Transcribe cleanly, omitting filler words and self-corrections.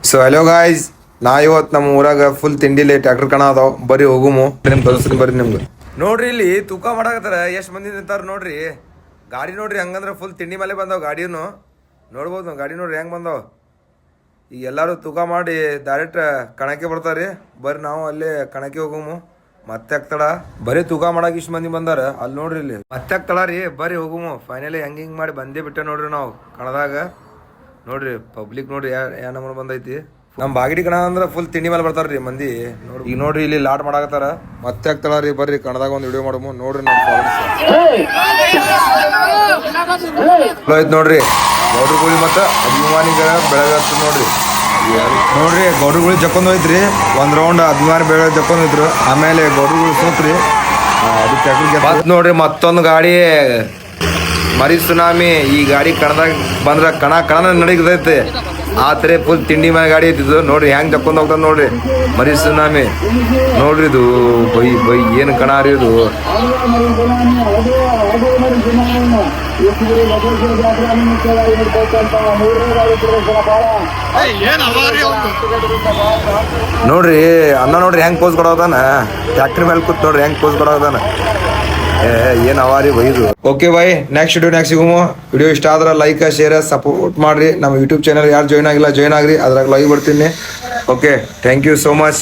So hello guys, ನಾ ಇವತ್ತು ನಮ್ಮ ಊರಾಗ ಫುಲ್ ತಿಂಡಿಲಿ ಟ್ರ್ಯಾಕ್ಟರ್ ಕಣ ಅದಾವ. ಬರ್ರಿ ಹೋಗುಮು, ನಿಮ್ಗೆ ಕಲ್ಸ್ತೀನಿ ಬರ್ರಿ ನಿಮ್ಗೆ. ನೋಡ್ರಿ ಇಲ್ಲಿ ತೂಕ ಮಾಡಕತ್ತಾರ, ಎಷ್ಟು ಮಂದಿ ನಿಂತಾರ ನೋಡ್ರಿ. ಗಾಡಿ ನೋಡ್ರಿ ಹಂಗಂದ್ರೆ ಫುಲ್ ತಿಂಡಿ ಮೇಲೆ ಬಂದಾವ. ಗಾಡಿನು ನೋಡ್ಬೋದು, ಗಾಡಿ ನೋಡ್ರಿ ಹೆಂಗೆ ಬಂದಾವ. ಈಗ ಎಲ್ಲರೂ ತೂಕ ಮಾಡಿ ಡೈರೆಕ್ಟ್ ಕಣಕ್ಕೆ ಬರ್ತಾರೆ. ಬರ್ರಿ ನಾವು ಅಲ್ಲೇ ಕಣಕ್ಕೆ ಹೋಗುಮು. ಮತ್ತೆ ಆಗ್ತಡ ಬರೀ ತೂಕ ಮಾಡಕ್ಕೆ ಇಷ್ಟು ಮಂದಿ ಬಂದಾರ. ಅಲ್ಲಿ ನೋಡ್ರಿ ಇಲ್ಲಿ ಮತ್ತೆ ಆಗ್ತಳ ರೀ. ಬರ್ರಿ ಹೋಗುಮು. ಫೈನಲಿ ಹೆಂಗೆ ಹಿಂಗೆ ಮಾಡಿ ಬಂದೇ ಬಿಟ್ಟೆ ನೋಡ್ರಿ ನಾವು ಕಣದಾಗ. ನೋಡ್ರಿ ಪಬ್ಲಿಕ್ ನೋಡ್ರಿ ಯಾ ನಮ್ಮನೆ ಬಂದೈತಿ. ನಮ್ಮ ಬಾಗಿಡಿ ಕಣ ಅಂದ್ರೆ ಫುಲ್ ತಿಂಡಿ ಮೇಲೆ ಬರ್ತಾರ್ರಿ ಮಂದಿ. ಈಗ ನೋಡ್ರಿ ಇಲ್ಲಿ ಲಾಟ್ ಮಾಡಾಕತ್ತಾರ. ಮತ್ತೆ ಆಗ್ತಾಳ ರೀ. ಬರ್ರಿ ಕಣದಾಗ ಒಂದು ವಿಡಿಯೋ ಮಾಡಮು. ನೋಡ್ರಿ ನಮ್ಮ ಆಯ್ತು ನೋಡ್ರಿ ಗೌಡ್ರುಗಳು ಮತ್ತೆ ಅಭಿಮಾನಿಗಳ ಬೆಳಗ್ಗೆ ನೋಡ್ರಿ. ನೋಡ್ರಿ ಗೌಡ್ರುಗಳು ಜಕ್ಕೊಂಡ್ ಹೋಯ್ತ್ರಿ. ಒಂದ್ ರೌಂಡ್ ಅಭಿಮಾನಿ ಬೆಳಗ್ಗೆ ಜಕ್ಕೊಂಡ್ ಹೋಯ್ತ್ರು. ಆಮೇಲೆ ಗೌಡ್ರುಗಳು ಸೋತ್ರಿ. ಅದಕ್ಕೆ ನೋಡ್ರಿ ಮತ್ತೊಂದು ಗಾಡಿ ಮರಿ ಸುನಾಮಿ. ಈ ಗಾಡಿ ಕಣದಾಗ ಬಂದ್ರ ಕಣ ನಡೀತೈತಿ. ಆ ತರ ಫುಲ್ ತಿಂಡಿ ಮೇಲೆ ಗಾಡಿ ಐತಿದ್ದು. ನೋಡ್ರಿ ಹೆಂಗ್ ಜಕ್ಕೊಂಡ್ ಹೋಗ್ತಾನ ನೋಡ್ರಿ ಮರಿ ಸುನಾಮಿ. ನೋಡ್ರಿ ಇದು ಬೈ ಏನ್ ಕಣ ರೀ ಇದು. ನೋಡ್ರಿ ಅನ್ನ ನೋಡ್ರಿ ಹೆಂಗ್ ಪೋಸ್ ಕೊಡೋದಾನ. ಟ್ರ್ಯಾಕ್ಟರ್ ಮೇಲೆ ಕೂತ್ ನೋಡ್ರಿ ಹೆಂಗ್ ಪೋಸ್ ಕೊಡೋದಾನ. ಏನ್ ಅವಾರಿ ಬೈದು. ಓಕೆ ಬಾಯ್, ನೆಕ್ಸ್ಟ್ ಸಿಗುಮು. ವಿಡಿಯೋ ಇಷ್ಟ ಆದ್ರೆ ಲೈಕ್ ಶೇರ್ ಸಪೋರ್ಟ್ ಮಾಡ್ರಿ. ನಮ್ಮ ಯೂಟ್ಯೂಬ್ ಚಾನಲ್ ಯಾರು ಜಾಯ್ನ್ ಆಗಿಲ್ಲ ಜಾಯ್ನ್ ಆಗ್ರಿ. ಅದ್ರಾಗ ಲೈವ್ ಬರ್ತೀನಿ. Okay, thank you so much.